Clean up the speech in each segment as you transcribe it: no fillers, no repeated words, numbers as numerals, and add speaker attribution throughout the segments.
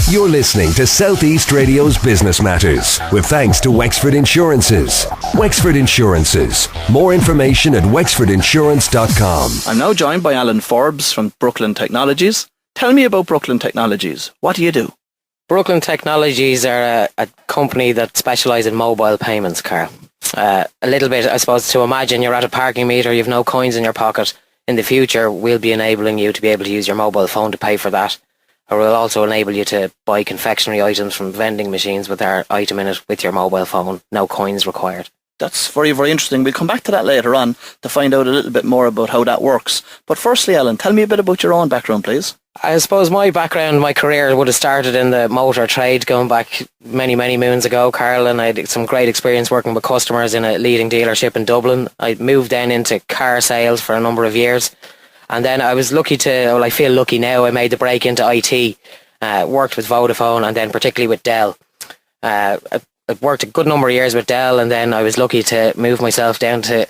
Speaker 1: You're listening to Southeast Radio's Business Matters with thanks to Wexford Insurances. Wexford Insurances. More information at wexfordinsurance.com.
Speaker 2: I'm now joined by Alan Forbes from Brooklyn Technologies. Tell me about Brooklyn Technologies. What do you do?
Speaker 3: Brooklyn Technologies are a company that specialises in mobile payments, Karl. A little bit, I suppose, to imagine you're at a parking meter, you've no coins in your pocket. In the future, we'll be enabling you to be able to use your mobile phone to pay for that. Or we'll also enable you to buy confectionery items from vending machines with our item in it with your mobile phone. No coins required.
Speaker 2: That's very, very interesting. We'll come back to that later on to find out a little bit more about how that works. But firstly, Alan, tell me a bit about your own background, please.
Speaker 3: I suppose my background, my career would have started in the motor trade going back many, many moons ago, Karl, and I had some great experience working with customers in a leading dealership in Dublin. I moved then into car sales for a number of years. And then I was lucky I feel lucky now, I made the break into IT, worked with Vodafone and then particularly with Dell. I worked a good number of years with Dell, and then I was lucky to move myself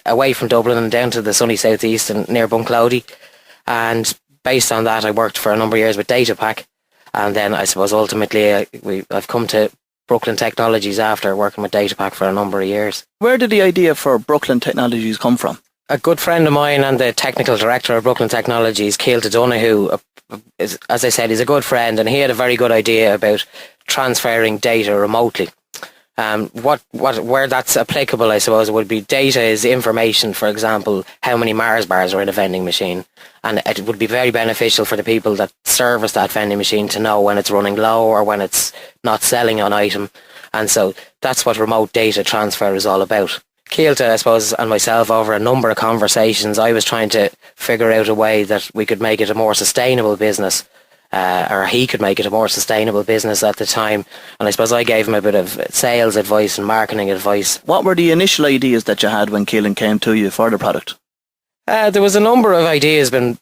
Speaker 3: away from Dublin and down to the sunny southeast and near Bunclody. And based on that, I worked for a number of years with DataPack. And then I suppose ultimately I've come to Brooklyn Technologies after working with DataPack for a number of years.
Speaker 2: Where did the idea for Brooklyn Technologies come from?
Speaker 3: A good friend of mine and the technical director of Brooklyn Technologies, Keelte Donoghue, as I said, he's a good friend, and he had a very good idea about transferring data remotely. Where that's applicable, I suppose, would be data is information. For example, how many Mars bars are in a vending machine, and it would be very beneficial for the people that service that vending machine to know when it's running low or when it's not selling an item, and so that's what remote data transfer is all about. Keelte, I suppose, and myself, over a number of conversations, I was trying to figure out a way that we could make it a more sustainable business, or he could make it a more sustainable business at the time. And I suppose I gave him a bit of sales advice and marketing advice.
Speaker 2: What were the initial ideas that you had when Keelan came to you for the product?
Speaker 3: There was a number of ideas been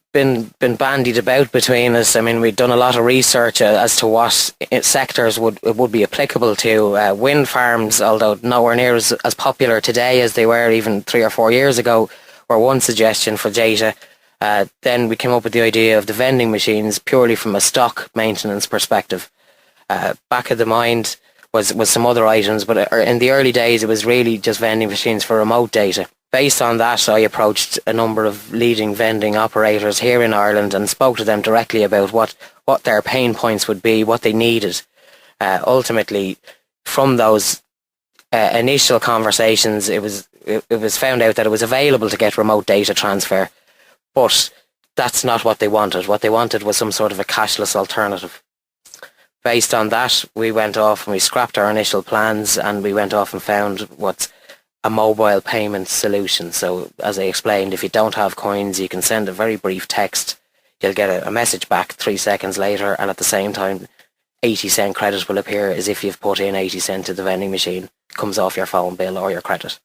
Speaker 3: bandied about between us. I mean, we'd done a lot of research as to what sectors would be applicable to. Wind farms, although nowhere near as popular today as they were even 3 or 4 years ago, were one suggestion for data. Then we came up with the idea of the vending machines purely from a stock maintenance perspective. Back of the mind was some other items, but in the early days it was really just vending machines for remote data. Based on that, I approached a number of leading vending operators here in Ireland and spoke to them directly about what their pain points would be, what they needed. Ultimately, from those initial conversations, it was found out that it was available to get remote data transfer, but that's not what they wanted. What they wanted was some sort of a cashless alternative. Based on that, we went off and we scrapped our initial plans, and we went off and found what's a mobile payment solution. So as I explained, if you don't have coins, you can send a very brief text. You'll get a message back 3 seconds later, and at the same time 80-cent credit will appear as if you've put in 80 cents to the vending machine. It comes off your phone bill or your credit.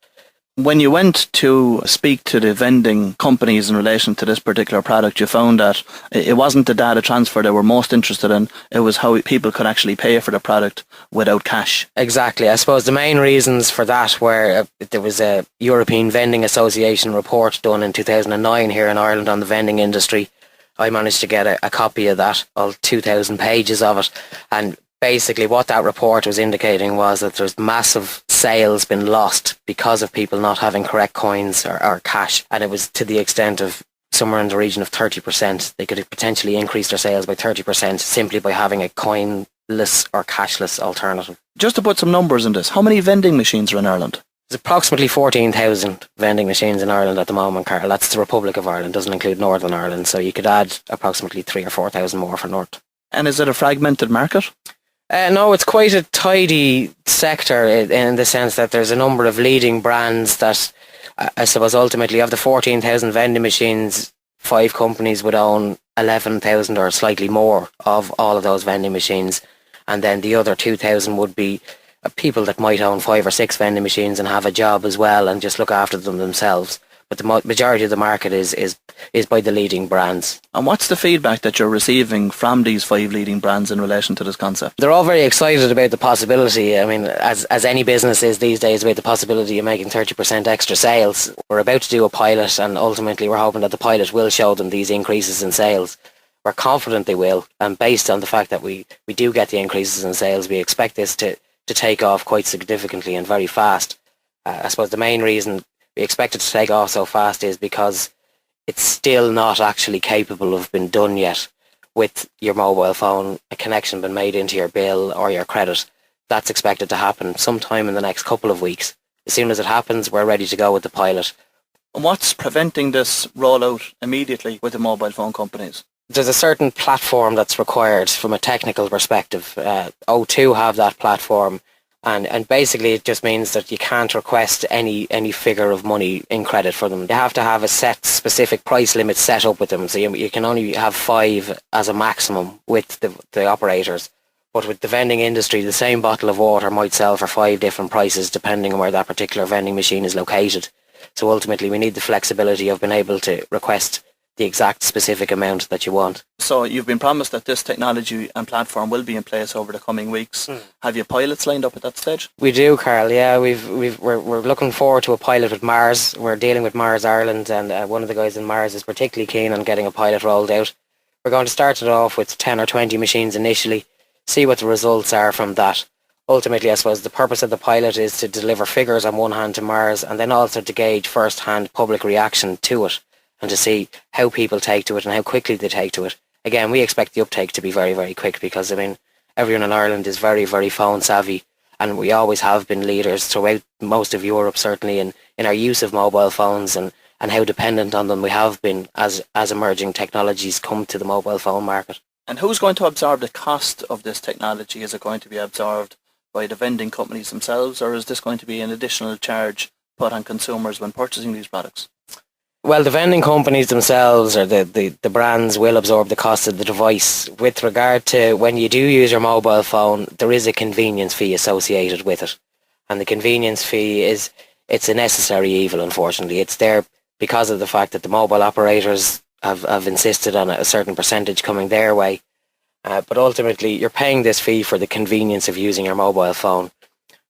Speaker 2: When you went to speak to the vending companies in relation to this particular product, you found that it wasn't the data transfer they were most interested in, it was how people could actually pay for the product without cash.
Speaker 3: Exactly. I suppose the main reasons for that were there was a European Vending Association report done in 2009 here in Ireland on the vending industry. I managed to get a copy of that, all 2,000 pages of it, and basically what that report was indicating was that there's massive sales been lost because of people not having correct coins or cash, and it was to the extent of somewhere in the region of 30%. They could potentially increase their sales by 30% simply by having a coinless or cashless alternative.
Speaker 2: Just to put some numbers in this, how many vending machines are in Ireland?
Speaker 3: There's approximately 14,000 vending machines in Ireland at the moment, Karl. That's the Republic of Ireland, doesn't include Northern Ireland, so you could add approximately 3,000 or 4,000 more for North. And
Speaker 2: is it a fragmented market?
Speaker 3: No, it's quite a tidy sector in the sense that there's a number of leading brands that, I suppose, ultimately of the 14,000 vending machines, 5 companies would own 11,000 or slightly more of all of those vending machines. And then the other 2,000 would be people that might own 5 or 6 vending machines and have a job as well and just look after them themselves. But the majority of the market is by the leading brands.
Speaker 2: And what's the feedback that you're receiving from these 5 leading brands in relation to this concept?
Speaker 3: They're all very excited about the possibility. I mean, as any business is these days, about the possibility of making 30% extra sales. We're about to do a pilot, and ultimately we're hoping that the pilot will show them these increases in sales. We're confident they will, and based on the fact that we do get the increases in sales, we expect this to take off quite significantly and very fast. I suppose the main reason we expect it to take off so fast is because it's still not actually capable of being done yet with your mobile phone, a connection been made into your bill or your credit. That's expected to happen sometime in the next couple of weeks. As soon as it happens, we're ready to go with the pilot.
Speaker 2: And what's preventing this rollout immediately with the mobile phone companies?
Speaker 3: There's a certain platform that's required from a technical perspective. O2 have that platform, and basically it just means that you can't request any figure of money in credit for them. You have to have a set specific price limit set up with them, so you can only have 5 as a maximum with the operators. But with the vending industry, the same bottle of water might sell for 5 different prices depending on where that particular vending machine is located. So ultimately we need the flexibility of being able to request the exact specific amount that you want.
Speaker 2: So you've been promised that this technology and platform will be in place over the coming weeks. Have you pilots lined up at that stage?
Speaker 3: We do, Karl. Yeah, we're looking forward to a pilot with Mars. We're dealing with Mars Ireland, and one of the guys in Mars is particularly keen on getting a pilot rolled out. We're going to start it off with 10 or 20 machines initially, see what the results are from that. Ultimately, I suppose the purpose of the pilot is to deliver figures on one hand to Mars, and then also to gauge first-hand public reaction to it, and to see how people take to it and how quickly they take to it. Again, we expect the uptake to be very, very quick because, I mean, everyone in Ireland is very, very phone savvy, and we always have been leaders throughout most of Europe, certainly, in our use of mobile phones and how dependent on them we have been as emerging technologies come to the mobile phone market.
Speaker 2: And who's going to absorb the cost of this technology? Is it going to be absorbed by the vending companies themselves, or is this going to be an additional charge put on consumers when purchasing these products?
Speaker 3: Well, the vending companies themselves or the brands will absorb the cost of the device. With regard to when you do use your mobile phone, there is a convenience fee associated with it. And the convenience fee it's a necessary evil, unfortunately. It's there because of the fact that the mobile operators have insisted on a certain percentage coming their way. But ultimately, you're paying this fee for the convenience of using your mobile phone.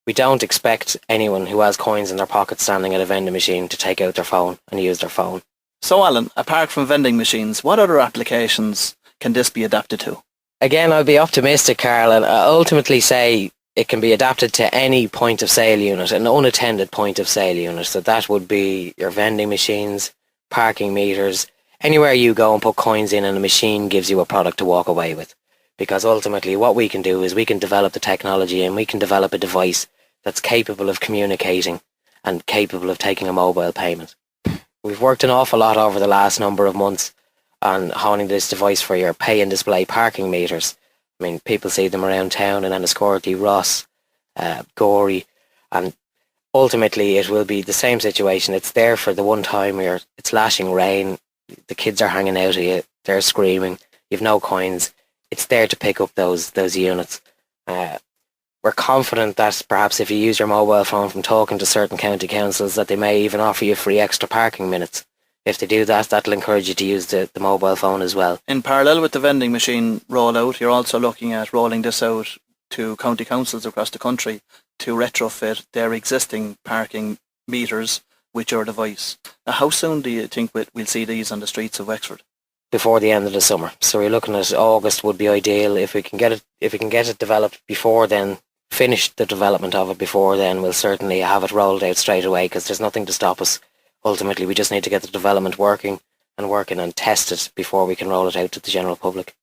Speaker 3: We don't expect anyone who has coins in their pocket standing at a vending machine to take out their phone and use their phone.
Speaker 2: So Alan, apart from vending machines, what other applications can this be adapted to?
Speaker 3: Again, I'll be optimistic, Karl, and I'll ultimately say it can be adapted to any point of sale unit, an unattended point of sale unit. So that would be your vending machines, parking meters, anywhere you go and put coins in and a machine gives you a product to walk away with. Because ultimately what we can do is we can develop the technology and we can develop a device that's capable of communicating and capable of taking a mobile payment. We've worked an awful lot over the last number of months on honing this device for your pay and display parking meters. I mean, people see them around town in Enniscorthy, Ross, Gorey, and ultimately it will be the same situation. It's there for the one time where it's lashing rain, the kids are hanging out of you, they're screaming, you've no coins. It's there to pick up those units. We're confident that perhaps if you use your mobile phone from talking to certain county councils, that they may even offer you free extra parking minutes. If they do that, that'll encourage you to use the mobile phone as well.
Speaker 2: In parallel with the vending machine rollout, you're also looking at rolling this out to county councils across the country to retrofit their existing parking meters with your device. Now, how soon do you think we'll see these on the streets of Wexford?
Speaker 3: Before the end of the summer. So we're looking at August would be ideal. If we can get it developed before then, finish the development of it before then, we'll certainly have it rolled out straight away because there's nothing to stop us. Ultimately, we just need to get the development working and test it before we can roll it out to the general public.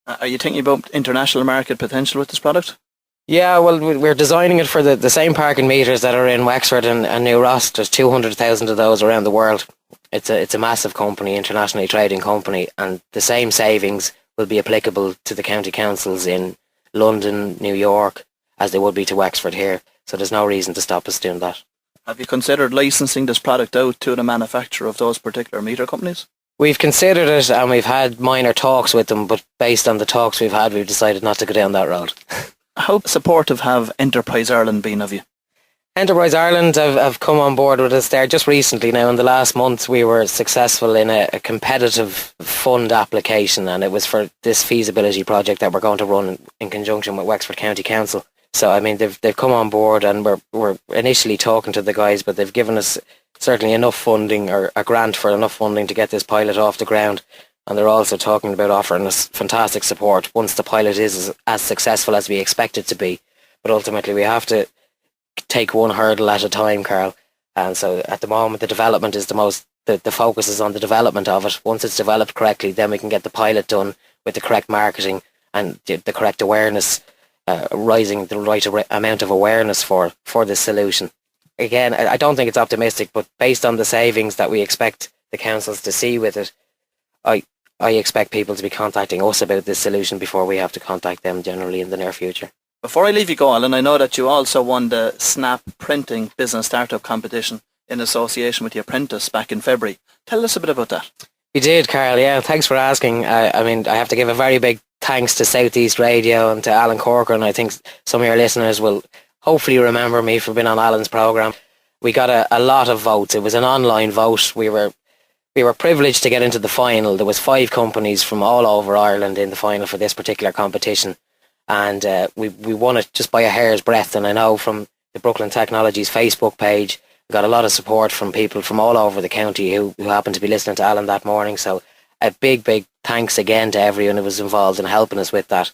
Speaker 2: Are you thinking about international market potential with this product?
Speaker 3: Yeah, well, we're designing it for the same parking meters that are in Wexford and New Ross. There's 200,000 of those around the world. It's a massive company, internationally trading company, and the same savings will be applicable to the county councils in London, New York, as they would be to Wexford here. So there's no reason to stop us doing that.
Speaker 2: Have you considered licensing this product out to the manufacturer of those particular meter companies?
Speaker 3: We've considered it and we've had minor talks with them, but based on the talks we've had, we've decided not to go down that road.
Speaker 2: How supportive have Enterprise Ireland been of you?
Speaker 3: Enterprise Ireland have come on board with us there just recently. Now, in the last month, we were successful in a competitive fund application, and it was for this feasibility project that we're going to run in conjunction with Wexford County Council. So, I mean, they've come on board, and we're initially talking to the guys, but they've given us certainly enough funding, or a grant for enough funding to get this pilot off the ground. and they're also talking about offering us fantastic support once the pilot is as successful as we expect it to be. But ultimately we have to take one hurdle at a time, Karl. And so at the moment the development is the focus is on the development of it. Once it's developed correctly, then we can get the pilot done with the correct marketing and the correct awareness, rising the right amount of awareness for this solution. Again, I don't think it's optimistic, but based on the savings that we expect the councils to see with it, I expect people to be contacting us about this solution before we have to contact them generally in the near future.
Speaker 2: Before I leave you go, Alan, I know that you also won the Snap Printing Business Startup Competition in association with the Apprentice back in February. Tell us a bit about that.
Speaker 3: We did, Karl, yeah. Thanks for asking. I mean, I have to give a very big thanks to Southeast Radio and to Alan Corcoran. I think some of your listeners will hopefully remember me for being on Alan's programme. We got a lot of votes. It was an online vote. We were privileged to get into the final. There was 5 companies from all over Ireland in the final for this particular competition. And we won it just by a hair's breadth. And I know from the Brooklyn Technologies Facebook page, we got a lot of support from people from all over the county who happened to be listening to Alan that morning. So a big thanks again to everyone who was involved in helping us with that,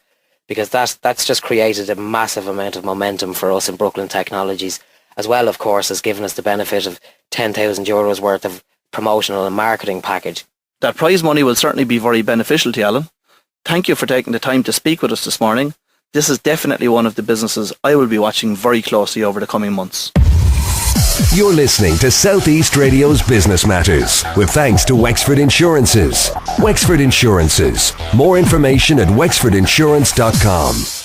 Speaker 3: because that's just created a massive amount of momentum for us in Brooklyn Technologies, as well, of course, as giving us the benefit of €10,000 worth of promotional and marketing package.
Speaker 2: That prize money will certainly be very beneficial to you, Alan. Thank you for taking the time to speak with us this morning. This is definitely one of the businesses I will be watching very closely over the coming months.
Speaker 1: You're listening to Southeast Radio's Business Matters, with thanks to Wexford Insurances. Wexford Insurances. More information at wexfordinsurance.com.